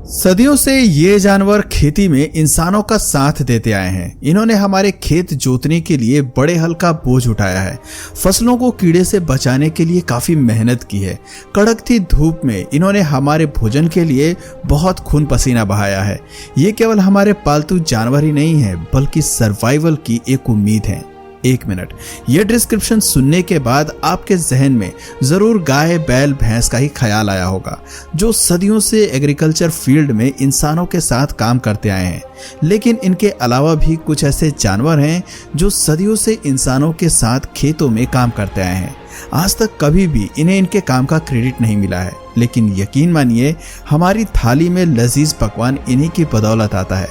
सदियों से ये जानवर खेती में इंसानों का साथ देते आए हैं। इन्होंने हमारे खेत जोतने के लिए बड़े हल का बोझ उठाया है, फसलों को कीड़े से बचाने के लिए काफी मेहनत की है। कड़कती धूप में इन्होंने हमारे भोजन के लिए बहुत खून पसीना बहाया है। ये केवल हमारे पालतू जानवर ही नहीं है, बल्कि सर्वाइवल की एक उम्मीद है। एक मिनट, यह डिस्क्रिप्शन सुनने के बाद आपके जहन में जरूर गाय, बैल, भैंस का ही ख्याल आया होगा, जो सदियों से एग्रीकल्चर फील्ड में इंसानों के साथ काम करते आए हैं। लेकिन इनके अलावा भी कुछ ऐसे जानवर हैं जो सदियों से इंसानों के साथ खेतों में काम करते आए हैं। आज तक कभी भी इन्हें इनके काम का क्रेडिट नहीं मिला है, लेकिन यकीन मानिए हमारी थाली में लजीज पकवान इन्हीं की बदौलत आता है।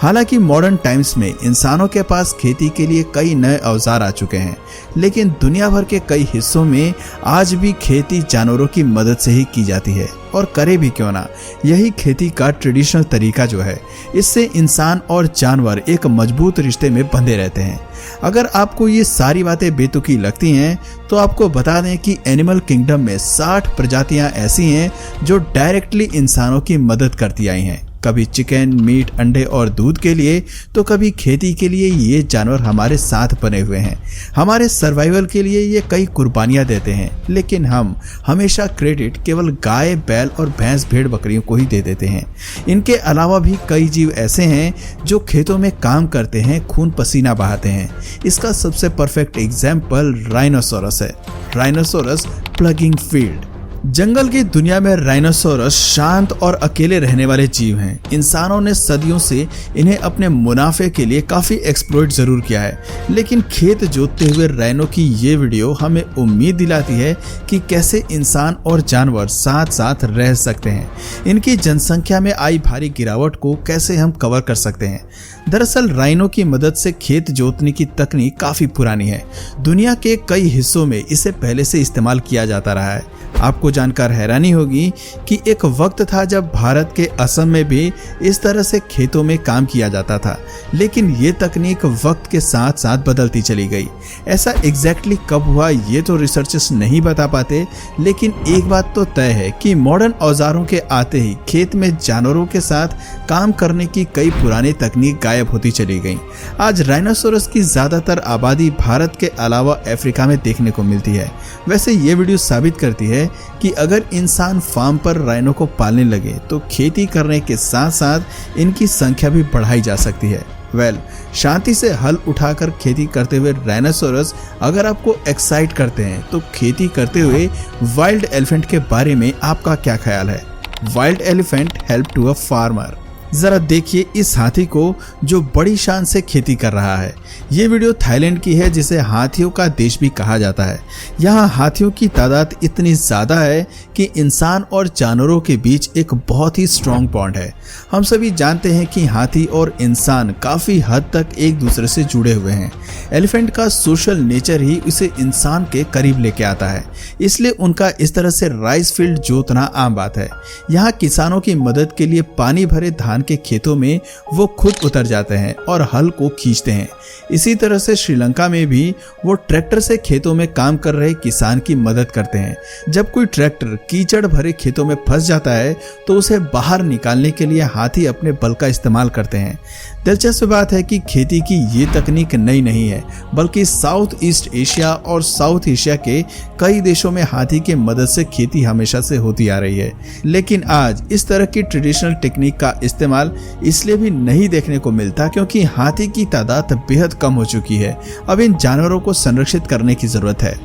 हालांकि मॉडर्न टाइम्स में इंसानों के पास खेती के लिए कई नए औजार आ चुके हैं, लेकिन दुनिया भर के कई हिस्सों में आज भी खेती जानवरों की मदद से ही की जाती है। और करे भी क्यों ना, यही खेती का ट्रेडिशनल तरीका जो है, इससे इंसान और जानवर एक मजबूत रिश्ते में बंधे रहते हैं। अगर आपको ये सारी बातें बेतुकी लगती हैं तो आपको बता दें कि एनिमल किंगडम में 60 प्रजातियां ऐसी हैं जो डायरेक्टली इंसानों की मदद करती आई हैं। कभी चिकन, मीट, अंडे और दूध के लिए तो कभी खेती के लिए ये जानवर हमारे साथ बने हुए हैं। हमारे सर्वाइवल के लिए ये कई कुर्बानियां देते हैं, लेकिन हम हमेशा क्रेडिट केवल गाय, बैल और भैंस, भेड़, बकरियों को ही दे देते हैं। इनके अलावा भी कई जीव ऐसे हैं जो खेतों में काम करते हैं, खून पसीना बहाते हैं। इसका सबसे परफेक्ट एग्जाम्पल राइनोसोरस है। राइनोसोरस प्लगिंग फील्ड। जंगल की दुनिया में राइनोसोरस शांत और अकेले रहने वाले जीव हैं। इंसानों ने सदियों से इन्हें अपने मुनाफे के लिए काफी एक्सप्लॉइट जरूर किया है, लेकिन खेत जोतते हुए राइनो की ये वीडियो हमें उम्मीद दिलाती है कि कैसे इंसान और जानवर साथ साथ रह सकते हैं। इनकी जनसंख्या में आई भारी गिरावट को कैसे हम कवर कर सकते हैं। दरअसल राइनो की मदद से खेत जोतने की तकनीक काफी पुरानी है। दुनिया के कई हिस्सों में इसे पहले से इस्तेमाल किया जाता रहा है। आपको जानकर हैरानी होगी कि एक वक्त था जब भारत के असम में भी इस तरह से खेतों में काम किया जाता था, लेकिन ये तकनीक वक्त के साथ साथ बदलती चली गई। ऐसा एग्जैक्टली कब हुआ ये तो रिसर्चर्स नहीं बता पाते, लेकिन एक बात तो तय है कि मॉडर्न औजारों के आते ही खेत में जानवरों के साथ काम करने की कई पुरानी तकनीक गायब होती चली गई। आज राइनोसोरस की ज्यादातर आबादी भारत के अलावा अफ्रीका में देखने को मिलती है। वैसे ये वीडियो साबित करती है कि अगर इंसान फार्म पर राइनो को पालने लगे तो खेती करने के साथ साथ इनकी संख्या भी बढ़ाई जा सकती है। शांति से हल उठाकर खेती करते हुए राइनोसोरस अगर आपको एक्साइट करते हैं तो खेती करते हुए वाइल्ड एलिफेंट के बारे में आपका क्या ख्याल है? Wild elephant help to a farmer. जरा देखिए इस हाथी को जो बड़ी शान से खेती कर रहा है। ये वीडियो थाईलैंड की है, जिसे हाथियों का देश भी कहा जाता है। यहाँ हाथियों की तादाद इतनी ज्यादा है कि इंसान और जानवरों के बीच एक बहुत ही स्ट्रॉन्ग बॉन्ड है। हम सभी जानते हैं कि हाथी और इंसान काफी हद तक एक दूसरे से जुड़े हुए हैं। एलिफेंट का सोशल नेचर ही उसे इंसान के करीब लेके आता है, इसलिए उनका इस तरह से राइस फील्ड जोतना आम बात है। यहाँ किसानों की मदद के लिए पानी भरे धान के खेतों में वो खुद उतर जाते हैं और हल को खींचते हैं। इसी तरह से श्रीलंका में भी वो ट्रैक्टर से खेतों में काम कर रहे किसान की मदद करते हैं। जब कोई ट्रैक्टर कीचड़ भरे खेतों में फंस जाता है तो उसे बाहर निकालने के लिए हाथी अपने बल का इस्तेमाल करते हैं। दिलचस्प बात है कि खेती की ये तकनीक नई नहीं है, बल्कि साउथ ईस्ट एशिया और साउथ एशिया के कई देशों में हाथी की मदद से खेती हमेशा से होती आ रही है। लेकिन आज इस तरह की ट्रेडिशनल टेक्निक का इस्तेमाल इसलिए भी नहीं देखने को मिलता क्योंकि हाथी की तादाद बेहद कम हो चुकी है। अब इन जानवरों को संरक्षित करने की जरूरत है।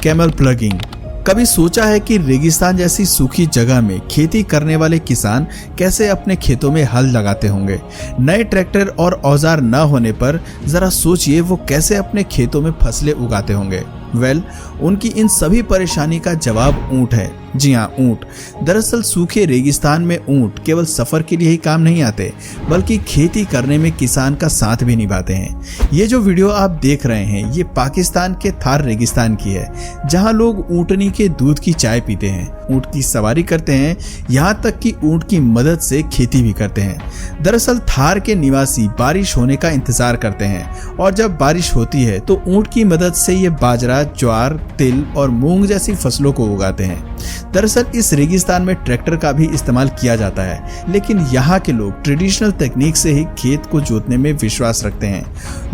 Camel plugging. कभी सोचा है कि रेगिस्तान जैसी सूखी जगह में खेती करने वाले किसान कैसे अपने खेतों में हल लगाते होंगे? नए ट्रैक्टर और औजार न होने पर जरा सोचिए वो कैसे अपने खेतों में फसलें उगाते होंगे। उनकी इन सभी परेशानी का जवाब ऊंट है। जी हाँ, ऊंट। दरअसल सूखे रेगिस्तान में ऊंट केवल सफर के लिए ही काम नहीं आते, बल्कि खेती करने में किसान का साथ भी निभाते हैं। ये जो वीडियो आप देख रहे हैं ये पाकिस्तान के थार रेगिस्तान की है, जहाँ लोग ऊंटनी के दूध की चाय पीते हैं, ऊंट की सवारी करते हैं, यहाँ तक कि ऊंट की मदद से खेती भी करते हैं। दरअसल थार के निवासी बारिश होने का इंतजार करते हैं और जब बारिश होती है तो ऊंट की मदद से ये बाजरा, ज्वार, तिल और मूंग जैसी फसलों को उगाते हैं। दरअसल इस रेगिस्तान में ट्रैक्टर का भी इस्तेमाल किया जाता है, लेकिन यहाँ के लोग ट्रेडिशनल टेक्निक से ही खेत को जोतने में विश्वास रखते हैं।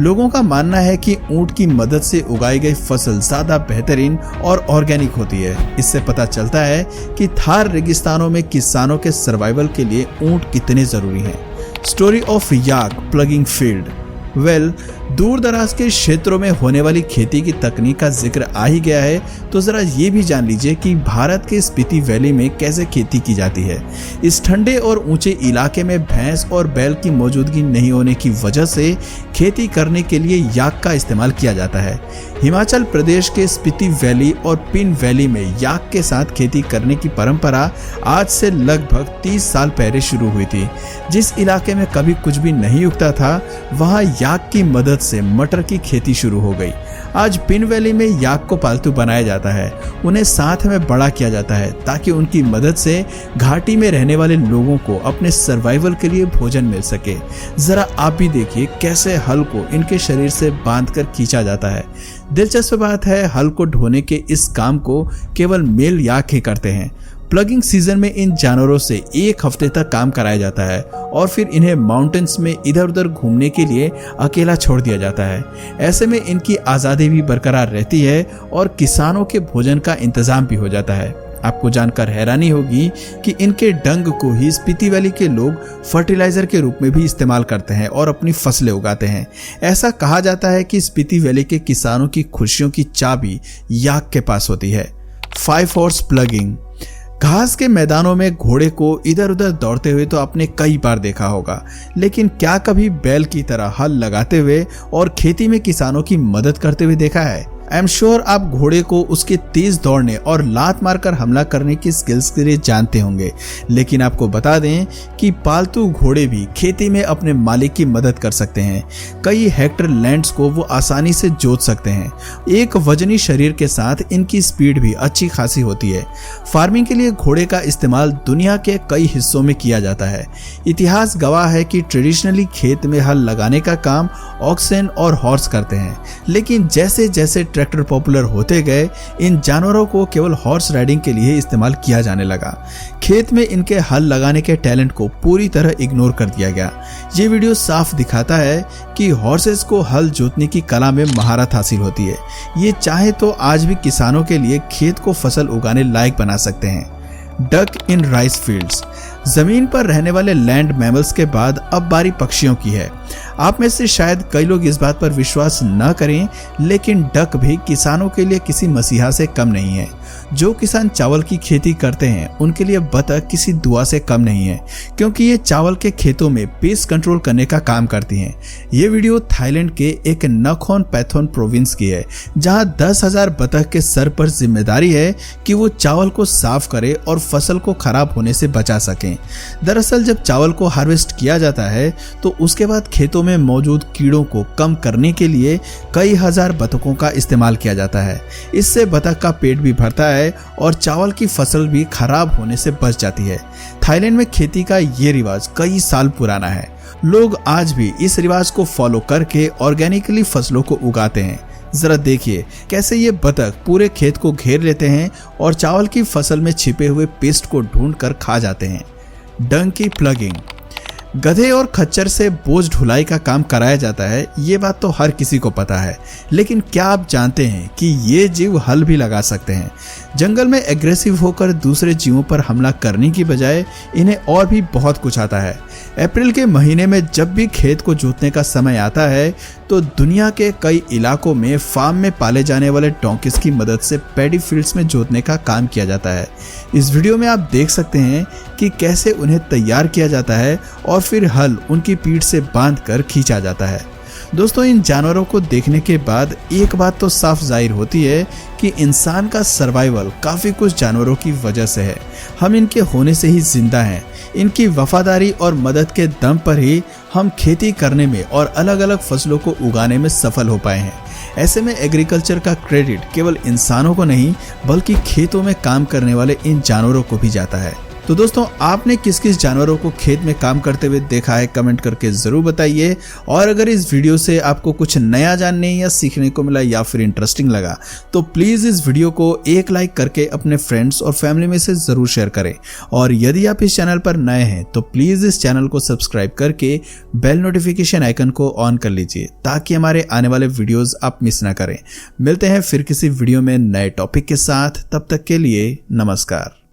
लोगों का मानना है कि ऊंट की मदद से उगाई गई फसल ज्यादा बेहतरीन और ऑर्गेनिक होती है। इससे पता चलता है कि थार रेगिस्तानों में किसानों के सर्वाइवल के लिए ऊंट कितने जरूरी हैं। Story of yak plugging field. दूर दराज के क्षेत्रों में होने वाली खेती की तकनीक का जिक्र आ ही गया है, तो जरा ये भी जान लीजिए कि भारत के स्पीति वैली में कैसे खेती की जाती है। इस ठंडे और ऊंचे इलाके में भैंस और बैल की मौजूदगी नहीं होने की वजह से खेती करने के लिए याक का इस्तेमाल किया जाता है। हिमाचल प्रदेश के स्पीति वैली और पिन वैली में याक के साथ खेती करने की परंपरा आज से लगभग 30 साल पहले शुरू हुई थी। जिस इलाके में कभी कुछ भी नहीं उगता था, वहां याक की मदद से मटर की खेती शुरू हो गई। आज पिन वैली में याक को पालतू बनाया जाता है, उन्हें साथ में बड़ा किया जाता है ताकि उनकी मदद से घाटी में रहने वाले लोगों को अपने सर्वाइवल के लिए भोजन मिल सके। जरा आप भी देखिए कैसे हल को इनके शरीर से बांधकर खींचा जाता है। दिलचस्प बात है, हल को ढोने के इस काम को केवल मेल याक ही करते हैं। प्लगिंग सीजन में इन जानवरों से 1 हफ्ते तक काम कराया जाता है और फिर इन्हें माउंटेन्स में इधर उधर घूमने के लिए अकेला छोड़ दिया जाता है। ऐसे में इनकी आज़ादी भी बरकरार रहती है और किसानों के भोजन का इंतजाम भी हो जाता है। आपको जानकर हैरानी होगी कि इनके डंग को ही स्पीति वैली के लोग फर्टिलाइजर के रूप में भी इस्तेमाल करते हैं और अपनी फसलें उगाते हैं। ऐसा कहा जाता है कि स्पीति वैली के किसानों की खुशियों की चाबी याक के पास होती है। 5 हॉर्स प्लगिंग। घास के मैदानों में घोड़े को इधर उधर दौड़ते हुए तो आपने कई बार देखा होगा, लेकिन क्या कभी बैल की तरह हल लगाते हुए और खेती में किसानों की मदद करते हुए देखा है? आई एम श्योर आप घोड़े को उसके तेज दौड़ने और लात मारकर हमला करने की स्किल्स के लिए जानते होंगे, लेकिन आपको बता दें कि पालतू घोड़े भी खेती में अपने मालिक की मदद कर सकते हैं। कई हेक्टर लैंड्स को वो आसानी से जोत सकते हैं। एक वजनी शरीर के साथ इनकी स्पीड भी अच्छी खासी होती है। फार्मिंग के लिए घोड़े का इस्तेमाल दुनिया के कई हिस्सों में किया जाता है। इतिहास गवाह है कि ट्रेडिशनली खेत में हल लगाने का काम ऑक्सन और हॉर्स करते हैं, लेकिन जैसे जैसे ट्रैक्टर पॉपुलर होते गए, इन जानवरों को केवल हॉर्स राइडिंग के लिए इस्तेमाल किया जाने लगा। खेत में इनके हल लगाने के टैलेंट को पूरी तरह इग्नोर कर दिया गया। ये वीडियो साफ दिखाता है कि हॉर्सेस को हल जोतने की कला में महारत हासिल होती है। ये चाहे तो आज भी किसानों के लिए खेत को फसल उगाने लायक बना सकते हैं। Duck in rice fields. जमीन पर रहने वाले लैंड मैमल्स के बाद अब बारी पक्षियों की है। आप में से शायद कई लोग इस बात पर विश्वास न करें, लेकिन डक भी किसानों के लिए किसी मसीहा से कम नहीं है। जो किसान चावल की खेती करते हैं उनके लिए बतख किसी दुआ से कम नहीं है, क्योंकि ये चावल के खेतों में पेस्ट कंट्रोल करने का काम करती हैं। ये वीडियो थाईलैंड के एक नखोन पैथोन प्रोविंस की है, जहां 10,000 बतख के सर पर जिम्मेदारी है कि वो चावल को साफ करे और फसल को खराब होने से बचा सकें। दरअसल जब चावल को हार्वेस्ट किया जाता है तो उसके बाद खेतों में मौजूद कीड़ों को कम करने के लिए कई हजार बतखों का इस्तेमाल किया जाता है। इससे बतख का पेट भी भरता है और चावल की फसल भी खराब होने से बच जाती है। थाईलैंड में खेती का ये रिवाज कई साल पुराना है। लोग आज भी इस रिवाज को फॉलो करके ऑर्गेनिकली फसलों को उगाते हैं। जरा देखिए कैसे ये बतख पूरे खेत को घेर लेते हैं और चावल की फसल में छिपे हुए पेस्ट को ढूंढ कर खा जाते हैं। डंकी प्लगिंग। गधे और खच्चर से बोझ ढुलाई का काम कराया जाता है, ये बात तो हर किसी को पता है, लेकिन क्या आप जानते हैं कि ये जीव हल भी लगा सकते हैं? जंगल में एग्रेसिव होकर दूसरे जीवों पर हमला करने की बजाय इन्हें और भी बहुत कुछ आता है। अप्रैल के महीने में जब भी खेत को जोतने का समय आता है तो दुनिया के कई इलाकों में फार्म में पाले जाने वाले डोंकीज की मदद से पैडी फील्ड्स में जोतने का काम किया जाता है। इस वीडियो में आप देख सकते हैं कि कैसे उन्हें तैयार किया जाता है और फिर हल उनकी पीठ से बांधकर खींचा जाता है। दोस्तों, इन जानवरों को देखने के बाद एक बात तो साफ जाहिर होती है कि इंसान का सर्वाइवल काफी कुछ जानवरों की वजह से है। हम इनके होने से ही जिंदा हैं। इनकी वफादारी और मदद के दम पर ही हम खेती करने में और अलग अलग फसलों को उगाने में सफल हो पाए हैं। ऐसे में एग्रीकल्चर का क्रेडिट केवल इंसानों को नहीं बल्कि खेतों में काम करने वाले इन जानवरों को भी जाता है। तो दोस्तों, आपने किस किस जानवरों को खेत में काम करते हुए देखा है, कमेंट करके जरूर बताइए। और अगर इस वीडियो से आपको कुछ नया जानने या सीखने को मिला या फिर इंटरेस्टिंग लगा तो प्लीज इस वीडियो को एक लाइक करके अपने फ्रेंड्स और फैमिली में से जरूर शेयर करें। और यदि आप इस चैनल पर नए हैं तो प्लीज इस चैनल को सब्सक्राइब करके बेल नोटिफिकेशन आइकन को ऑन कर लीजिए ताकि हमारे आने वाले वीडियोस आप मिस ना करें। मिलते हैं फिर किसी वीडियो में नए टॉपिक के साथ, तब तक के लिए नमस्कार।